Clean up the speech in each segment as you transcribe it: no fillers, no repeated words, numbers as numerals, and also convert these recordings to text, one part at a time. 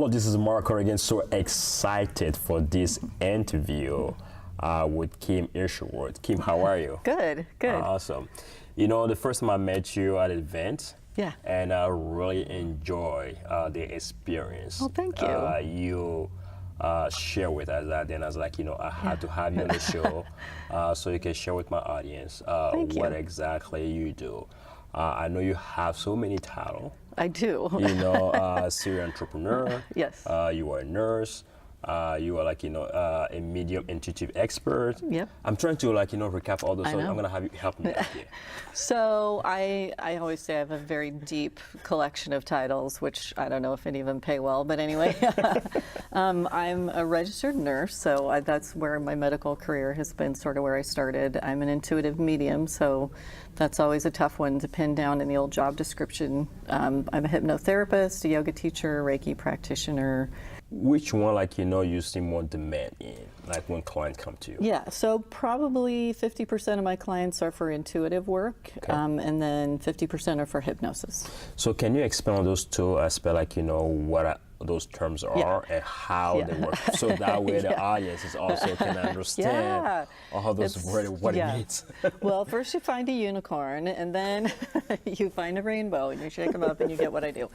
Hello, this is Marco again. So excited for this interview with Kim Isherwood. Kim, how are you? Good, good. Awesome. You know, the first time I met you at an event, Yeah. and I really enjoy the experience. Oh, thank you. You share with us that, then I was like, you know, I had to have you on the show so you can share with my audience Thank you. what exactly you do. I know you have so many titles. I do. You know, serial entrepreneur. Yes. You are a nurse. You are like, you know, a medium intuitive expert. Yep. I'm trying to like, you know, recap all those. I So know. I'm gonna have you help me out here. So I always say I have a very deep collection of titles, which I don't know if any of them pay well, but anyway, I'm a registered nurse, so that's where my medical career has been, sort of where I started. I'm an intuitive medium, so that's always a tough one to pin down in the old job description. I'm a hypnotherapist, a yoga teacher, Reiki practitioner. Which one, like, you know, you see more demand in, like when clients come to you? Yeah, so probably 50% of my clients are for intuitive work, Okay. and then 50% are for hypnosis. So can you expand on those two aspects, like, you know, what those terms are Yeah. and how Yeah. they work, so that way the Yeah. audience is also can understand Yeah. all those words, what yeah. it means. Well, first you find a unicorn, and then you find a rainbow, and you shake them up, and you get what I do.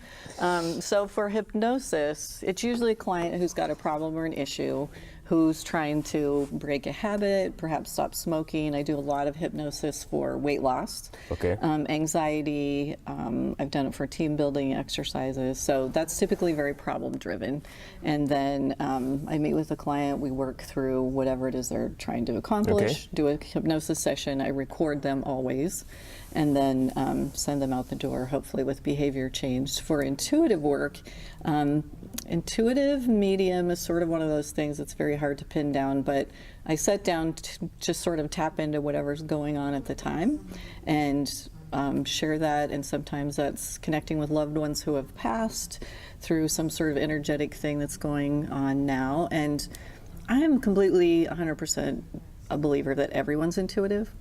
So for hypnosis, it's usually a client who's got a problem or an issue, who's trying to break a habit, perhaps stop smoking. I do a lot of hypnosis for weight loss, Okay. anxiety. I've done it for team building exercises. So that's typically very problem driven. And then I meet with the client, we work through whatever it is they're trying to accomplish, do a hypnosis session. I record them always, and then send them out the door, hopefully with behavior change. For intuitive work, intuitive medium is sort of one of those things that's very hard to pin down, but I sit down to just sort of tap into whatever's going on at the time and share that, and sometimes that's connecting with loved ones who have passed through some sort of energetic thing that's going on now. And I am completely 100% a believer that everyone's intuitive.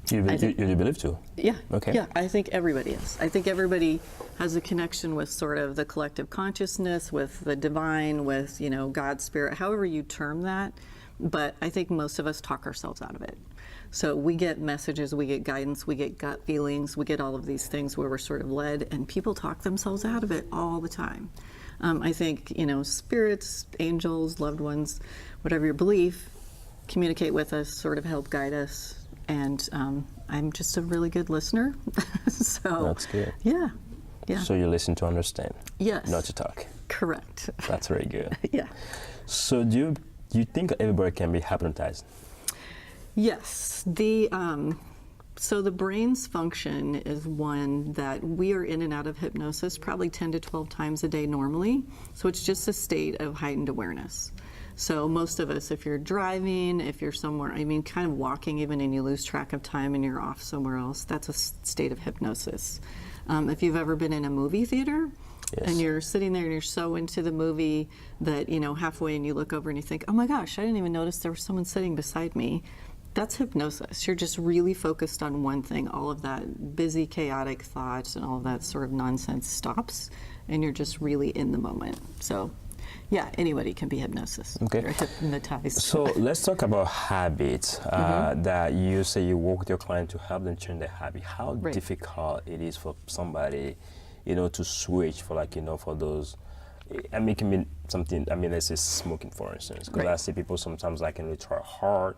You believe too? Yeah. Okay. Yeah, I think everybody is. I think everybody has a connection with sort of the collective consciousness, with the divine, with, you know, God, spirit, however you term that. But I think most of us talk ourselves out of it. So we get messages, we get guidance, we get gut feelings, we get all of these things where we're sort of led, and people talk themselves out of it all the time. I think, you know, spirits, angels, loved ones, whatever your belief, communicate with us, sort of help guide us. And I'm just a really good listener. So That's good. Yeah, yeah. So you listen to understand, Yes. not to talk. Correct. That's very good. Yeah. So do you think everybody can be hypnotized? Yes. So the brain's function is one that we are in and out of hypnosis probably 10 to 12 times a day normally. So it's just a state of heightened awareness. So most of us, if you're driving, if you're somewhere, I mean, kind of walking even, and you lose track of time and you're off somewhere else, that's a state of hypnosis. If you've ever been in a movie theater, Yes. and you're sitting there and you're so into the movie that, you know, halfway and you look over and you think, oh my gosh, I didn't even notice there was someone sitting beside me. That's hypnosis. You're just really focused on one thing. All of that busy, chaotic thoughts and all of that sort of nonsense stops, and you're just really in the moment. So yeah, anybody can be hypnosis. Okay. Or hypnotized. So let's talk about habits that you say you work with your client to help them change their habit. How Right. difficult it is for somebody, you know, to switch for, like, you know, for those. I mean, it can be something. I mean, let's say smoking, for instance, because Right. I see people sometimes like can try hard,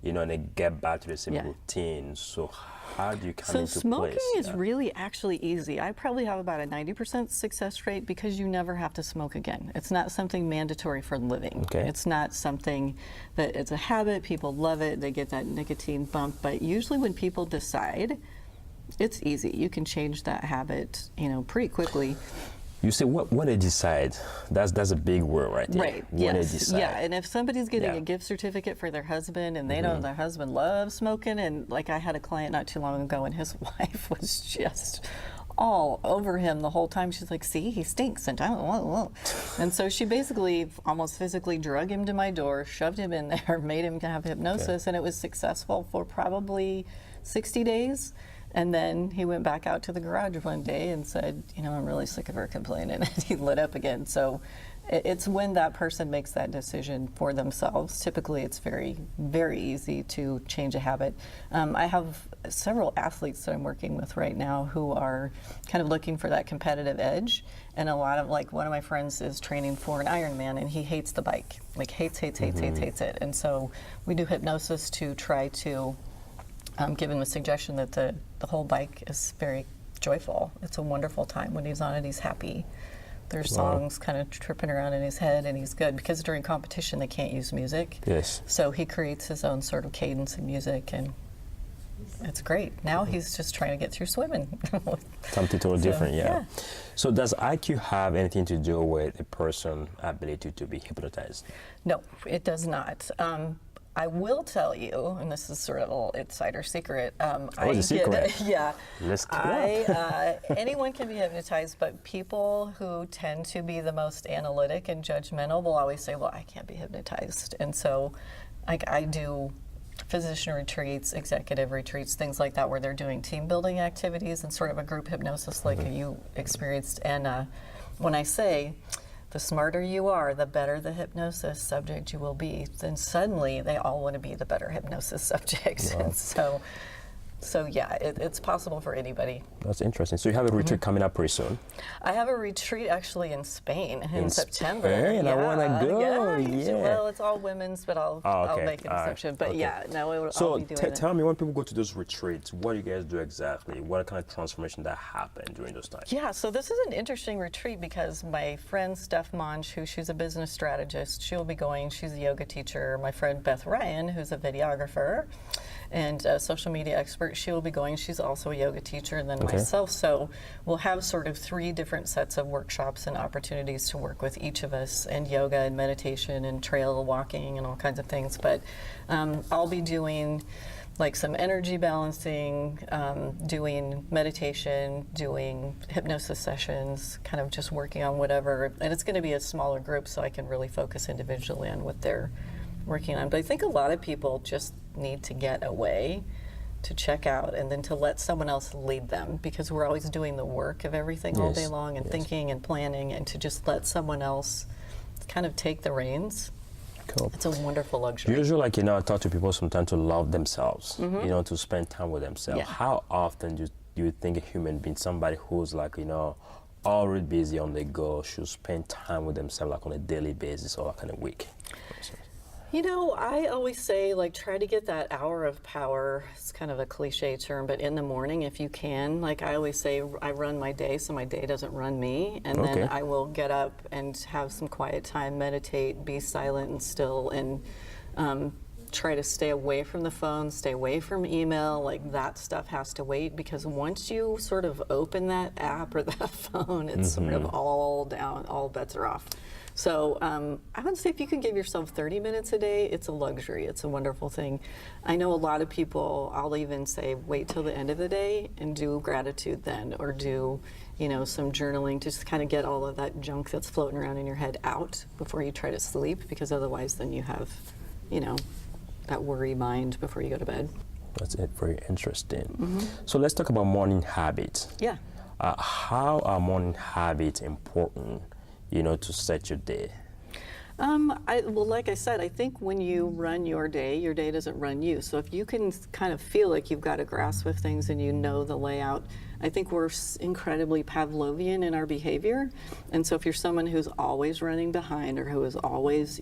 you know, and they get back to the same Yeah. routine. So how do you come So into smoking place? is really actually easy. I probably have about a 90% success rate because you never have to smoke again. It's not something mandatory for living. Okay. It's not something that it's a habit. People love it. They get that nicotine bump. But usually when people decide, it's easy. You can change that habit, you know, pretty quickly. You say when they decide. That's a big word right there. Right. When they Yes. decide. Yeah. And if somebody's getting Yeah. a gift certificate for their husband and they know their husband loves smoking, and like I had a client not too long ago and his wife was just all over him the whole time. She's like, see, he stinks. And and so she basically almost physically drug him to my door, shoved him in there, made him have hypnosis, and it was successful for probably 60 days. And then he went back out to the garage one day and said, you know, I'm really sick of her complaining. And he lit up again. So it's when that person makes that decision for themselves. Typically, it's very, very easy to change a habit. I have several athletes that I'm working with right now who are kind of looking for that competitive edge. And a lot of, like, one of my friends is training for an Ironman, and he hates the bike. Like, hates it. And so we do hypnosis to try to give him a suggestion that the whole bike is very joyful. It's a wonderful time when he's on it. He's happy. There's songs kind of tripping around in his head, and he's good because during competition they can't use music. Yes. So he creates his own sort of cadence in music, and it's great. Now he's just trying to get through swimming. Something totally different, yeah. So does IQ have anything to do with a person's ability to be hypnotized? No, it does not. I will tell you, and this is sort of a little insider secret. It's a secret. Yeah. Let's keep it up. Anyone can be hypnotized, but people who tend to be the most analytic and judgmental will always say, well, I can't be hypnotized. And so I do physician retreats, executive retreats, things like that, where they're doing team building activities and sort of a group hypnosis like you experienced. And when I say, the smarter you are, the better the hypnosis subject you will be, then suddenly they all want to be the better hypnosis subject. Wow. And so yeah, it's possible for anybody. That's interesting. So you have a retreat coming up pretty soon? I have a retreat actually in Spain in September. Spain? I want to go. Yeah. Well, it's all women's, but I'll make an exception. But yeah, no, I'll be doing it. Tell me, when people go to those retreats, what do you guys do exactly? What kind of transformation that happened during those times? Yeah, so this is an interesting retreat because my friend Steph Monch, she's a business strategist, she'll be going. She's a yoga teacher. My friend Beth Ryan, who's a videographer and a social media expert, she will be going. She's also a yoga teacher, and then myself. So we'll have sort of 3 different sets of workshops and opportunities to work with each of us, and yoga and meditation and trail walking and all kinds of things. But I'll be doing like some energy balancing, doing meditation, doing hypnosis sessions, kind of just working on whatever. And it's going to be a smaller group so I can really focus individually on what they're working on. But I think a lot of people just need to get away, to check out, and then to let someone else lead them, because we're always doing the work of everything all day long and thinking and planning, and to just let someone else kind of take the reins. Cool. It's a wonderful luxury. Usually, like, I talk to people sometimes to love themselves, to spend time with themselves. Yeah. How often do you think a human being, somebody who's like, already busy on the go, should spend time with themselves, like on a daily basis or like on a week? I always say, like, try to get that hour of power. It's kind of a cliche term, but in the morning, if you can. Like I always say, I run my day so my day doesn't run me. And then I will get up and have some quiet time, meditate, be silent and still, and try to stay away from the phone, stay away from email. Like, that stuff has to wait, because once you sort of open that app or that phone, it's sort of all down, all bets are off. So I would say if you can give yourself 30 minutes a day, it's a luxury. It's a wonderful thing. I know a lot of people, I'll even say, wait till the end of the day and do gratitude then, or do, some journaling, just kind of get all of that junk that's floating around in your head out before you try to sleep, because otherwise then you have, that worry mind before you go to bed. That's it. Very interesting. So let's talk about morning habits. Yeah. How are morning habits important, to set your day? Well, like I said, I think when you run your day doesn't run you. So if you can kind of feel like you've got a grasp of things and you know the layout, I think we're incredibly Pavlovian in our behavior. And so if you're someone who's always running behind, or who is always,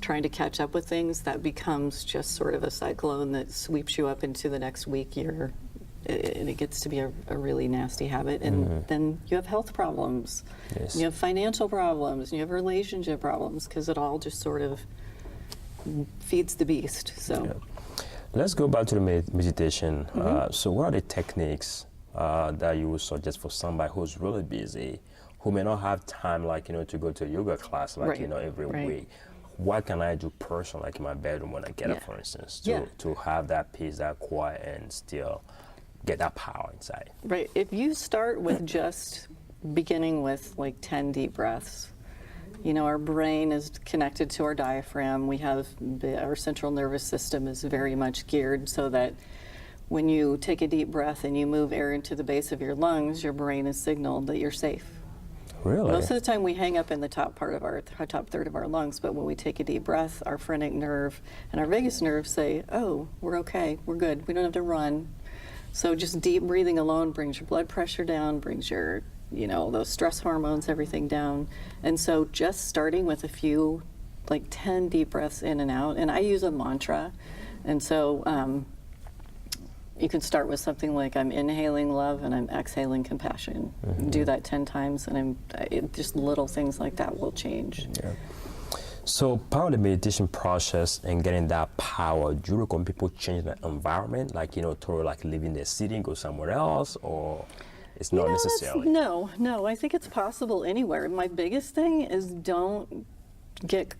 trying to catch up with things, that becomes just sort of a cyclone that sweeps you up into the next week, year, and it gets to be a really nasty habit. And then you have health problems, you have financial problems, you have relationship problems, because it all just sort of feeds the beast. So let's go back to the meditation. So what are the techniques that you would suggest for somebody who's really busy, who may not have time, like, to go to a yoga class, like, every week? What can I do personally, like in my bedroom when I get up, for instance, to have that peace, that quiet, and still get that power inside? Right. If you start with just beginning with like 10 deep breaths, our brain is connected to our diaphragm. We have our central nervous system is very much geared so that when you take a deep breath and you move air into the base of your lungs, your brain is signaled that you're safe. Really? Most of the time we hang up in the top part of our top third of our lungs, but when we take a deep breath, our phrenic nerve and our vagus nerve say, oh, we're okay, we're good, we don't have to run. So just deep breathing alone brings your blood pressure down, brings your, those stress hormones, everything down. And so just starting with a few, like 10 deep breaths in and out, and I use a mantra, and so you can start with something like, I'm inhaling love and I'm exhaling compassion. Do that 10 times, and just little things like that will change. Yeah. So part of the meditation process and getting that power, do you recommend people change the environment, like, totally like leaving their city and go somewhere else, or it's not necessarily? No, I think it's possible anywhere. My biggest thing is don't get,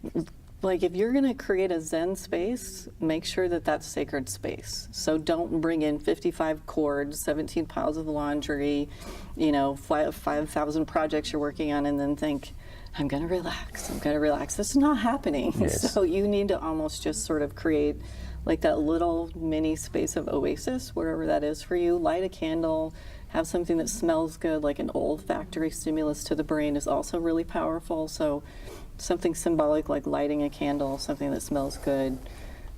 like, if you're gonna create a Zen space, make sure that that's sacred space. So don't bring in 55 cords, 17 piles of laundry, 5,000 projects you're working on, and then think, I'm gonna relax. This is not happening. Yes. So you need to almost just sort of create like that little mini space of oasis, wherever that is for you. Light a candle, have something that smells good, like an olfactory stimulus to the brain is also really powerful. So something symbolic like lighting a candle, something that smells good,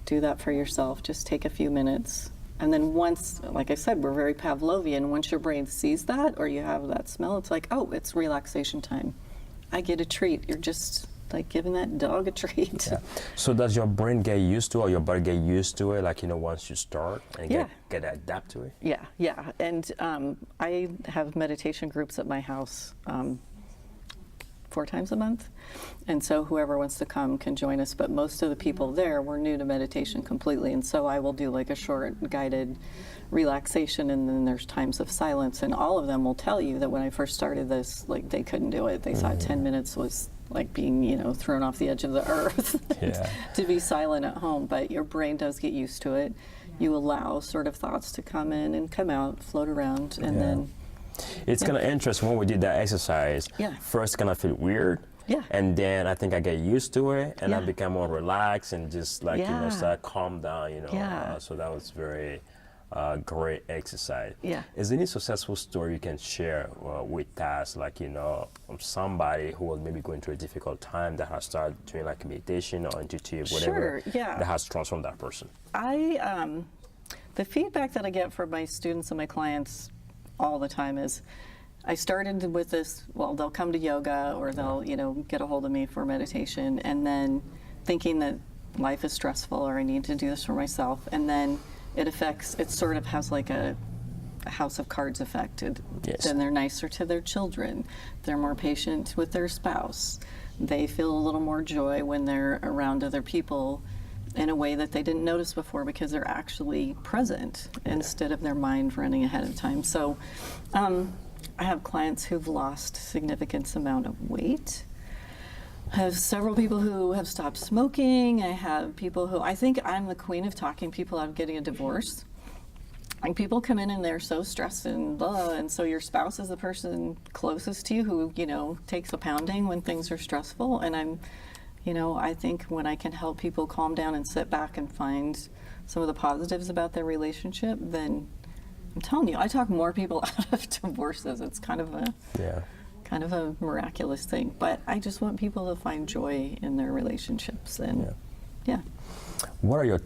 do that for yourself. Just take a few minutes. And then once, like I said, we're very Pavlovian. Once your brain sees that or you have that smell, it's like, oh, it's relaxation time. I get a treat. You're just like giving that dog a treat. Yeah. So does your brain get used to it, or your body get used to it, like, once you start and get adapt to it? Yeah. And I have meditation groups at my house 4 times a month. And so whoever wants to come can join us. But most of the people there were new to meditation completely. And so I will do like a short guided relaxation, and then there's times of silence. And all of them will tell you that when I first started this, like, they couldn't do it. They thought 10 minutes was like being, thrown off the edge of the earth to be silent at home. But your brain does get used to it. You allow sort of thoughts to come in and come out, float around, and then it's kind of interesting when we did that exercise. First, kind of feel weird. And then I think I get used to it, and I become more relaxed and just like start calm down. So that was very great exercise. Is there any successful story you can share with us, like somebody who was maybe going through a difficult time that has started doing like meditation or intuitive, whatever, that has transformed that person? The feedback that I get from my students and my clients all the time is, I started with this, well, they'll come to yoga or they'll, get a hold of me for meditation, and then thinking that life is stressful or I need to do this for myself. And then it sort of has like a house of cards effect. Then they're nicer to their children. They're more patient with their spouse. They feel a little more joy when they're around other people in a way that they didn't notice before, because they're actually present instead of their mind running ahead of time. So I have clients who've lost significant amount of weight. I have several people who have stopped smoking. I have people who, I think I'm the queen of talking people out of getting a divorce. Like, people come in and they're so stressed and blah, and so your spouse is the person closest to you who, takes a pounding when things are stressful. And I think when I can help people calm down and sit back and find some of the positives about their relationship, then I'm telling you, I talk more people out of divorces. It's kind of a miraculous thing. But I just want people to find joy in their relationships. And what are your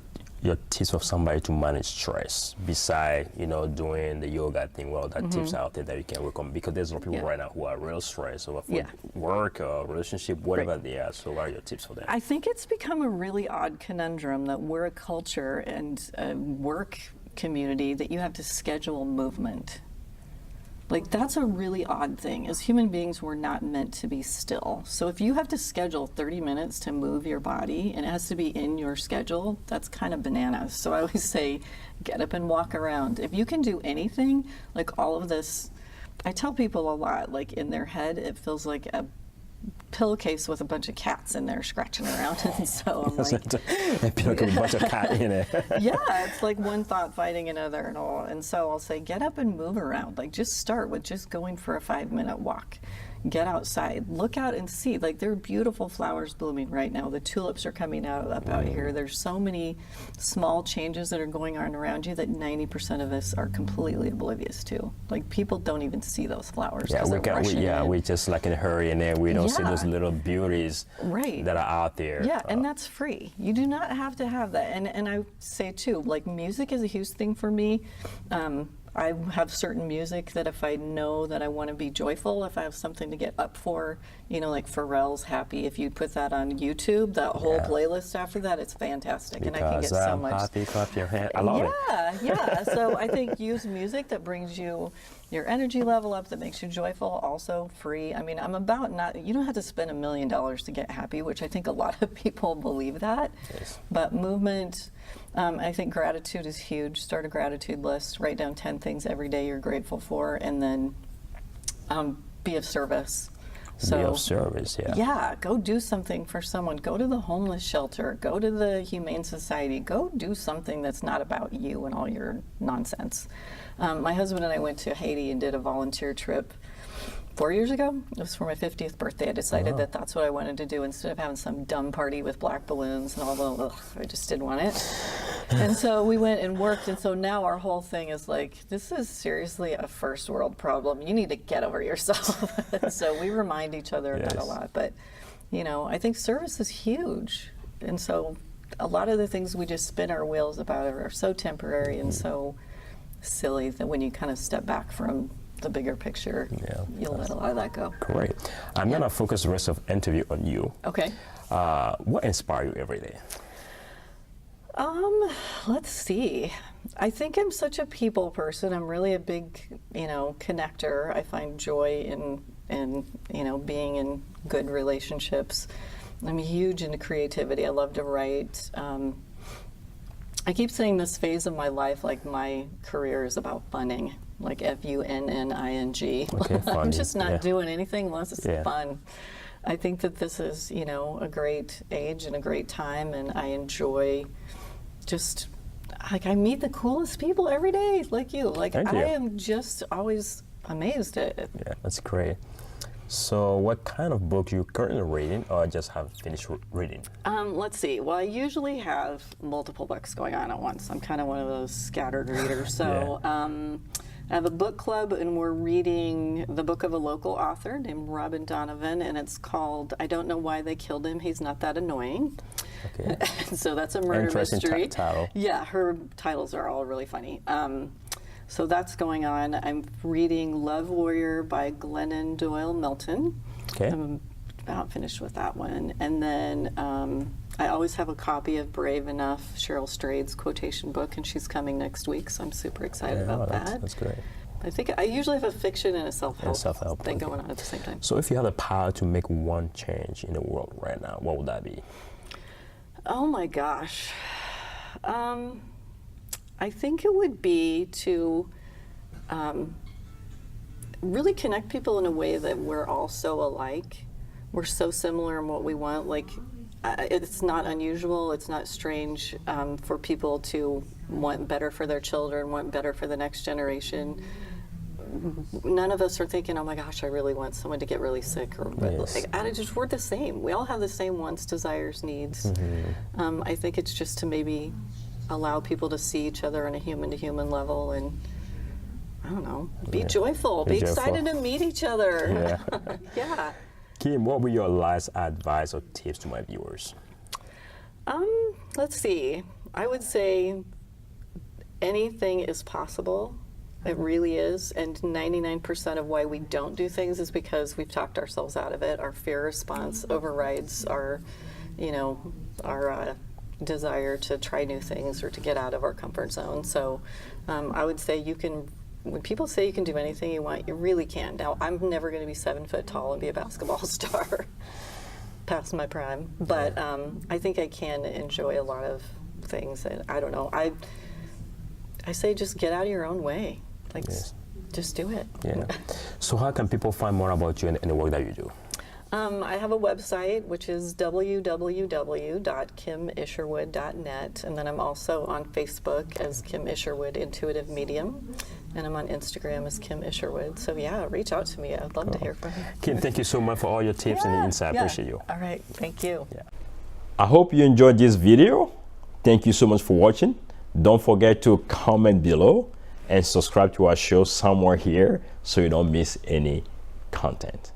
tips of somebody to manage stress beside doing the yoga thing? Well, that tips out there that you can recommend, because there's a lot of people right now who are real stressed over work or relationship, whatever they are. So what are your tips for that? I think it's become a really odd conundrum that we're a culture and a work community that you have to schedule movement. Like, that's a really odd thing. As human beings, we're not meant to be still. So if you have to schedule 30 minutes to move your body and it has to be in your schedule, that's kind of bananas. So I always say, get up and walk around. If you can do anything, like all of this, I tell people a lot, like in their head, it feels like a pillowcase with a bunch of cats in there scratching around. And so I'm like, a bunch of cat in it. It's like one thought fighting another and all. And so I'll say, get up and move around. Like, just start with just going for a 5-minute walk. get outside, look out and see. Like, there are beautiful flowers blooming right now. The tulips are coming up out here. There's so many small changes that are going on around you that 90% of us are completely oblivious to. Like, people don't even see those flowers. Yeah, we just like in a hurry, and then we don't see those little beauties that are out there. Yeah, and that's free. You do not have to have that. And I say too, like, music is a huge thing for me. I have certain music that if I know that I want to be joyful, if I have something to get up for, you know, like Pharrell's Happy, if you put that on YouTube, that whole playlist after that, it's fantastic. Because and I can get so much. Happy, clap your hand. I love it. Yeah. So I think use music that brings you your energy level up, that makes you joyful, also free. I mean, I'm about you don't have to spend $1 million to get happy, which I think a lot of people believe that. Yes. But movement, I think gratitude is huge. Start a gratitude list, write down 10 things every day you're grateful for, and then be of service. So, be of service, yeah, go do something for someone. Go to the homeless shelter. Go to the Humane Society. Go do something that's not about you and all your nonsense. My husband and I went to Haiti and did a volunteer trip 4 years ago. It was for my 50th birthday. I decided that that's what I wanted to do instead of having some dumb party with black balloons and all the, I just didn't want it. And so we went and worked, and so now our whole thing is like, this is seriously a first world problem. You need to get over yourself. So we remind each other of that a lot. But, you know, I think service is huge. And so a lot of the things we just spin our wheels about are so temporary and so silly that when you kind of step back from the bigger picture, you'll let a lot of that go. Great. I'm going to focus the rest of the interview on you. Okay. What inspires you every day? Let's see. I think I'm such a people person. I'm really a big, you know, connector. I find joy in you know, being in good relationships. I'm huge into creativity. I love to write. I keep saying this phase of my life, like my career is about funning, like Funning. Okay, I'm just not doing anything unless it's fun. I think that this is, you know, a great age and a great time, and I enjoy just, like, I meet the coolest people every day, like you. Like, I am just always amazed at it. Yeah, that's great. So what kind of book you currently reading or just have finished reading? Let's see. Well, I usually have multiple books going on at once. I'm kind of one of those scattered readers. So I have a book club, and we're reading the book of a local author named Robin Donovan, and it's called I Don't Know Why They Killed Him, He's Not That Annoying. Okay. So that's a murder mystery. Title. Yeah, her titles are all really funny. So that's going on. I'm reading Love Warrior by Glennon Doyle Melton. Okay. I'm about finished with that one. And then I always have a copy of Brave Enough, Cheryl Strayed's quotation book, and she's coming next week, so I'm super excited about that. That's great. I think I usually have a fiction and a self-help thing going on at the same time. So if you had the power to make one change in the world right now, what would that be? Oh my gosh. I think it would be to really connect people in a way that we're all so alike. We're so similar in what we want. Like, it's not unusual, it's not strange for people to want better for their children, want better for the next generation. None of us are thinking, oh my gosh, I really want someone to get really sick. Or we're the same. We all have the same wants, desires, needs. Mm-hmm. I think it's just to maybe allow people to see each other on a human-to-human level, and I don't know, be joyful, be excited to meet each other. Yeah. Kim, what were your last advice or tips to my viewers? Let's see. I would say anything is possible. It really is. And 99% of why we don't do things is because we've talked ourselves out of it. Our fear response overrides our, our desire to try new things or to get out of our comfort zone. So I would say when people say you can do anything you want, you really can. Now, I'm never going to be 7 foot tall and be a basketball star past my prime, but I think I can enjoy a lot of things that, I don't know, I say just get out of your own way. Like, just do it. Yeah. So how can people find more about you and the work that you do? I have a website, which is www.kimisherwood.net, and then I'm also on Facebook as Kim Isherwood Intuitive Medium. and I'm on Instagram as Kim Isherwood. So yeah, reach out to me. I'd love to hear from you. Kim, thank you so much for all your tips and insight. I appreciate you. All right, thank you. Yeah. I hope you enjoyed this video. Thank you so much for watching. Don't forget to comment below and subscribe to our show somewhere here so you don't miss any content.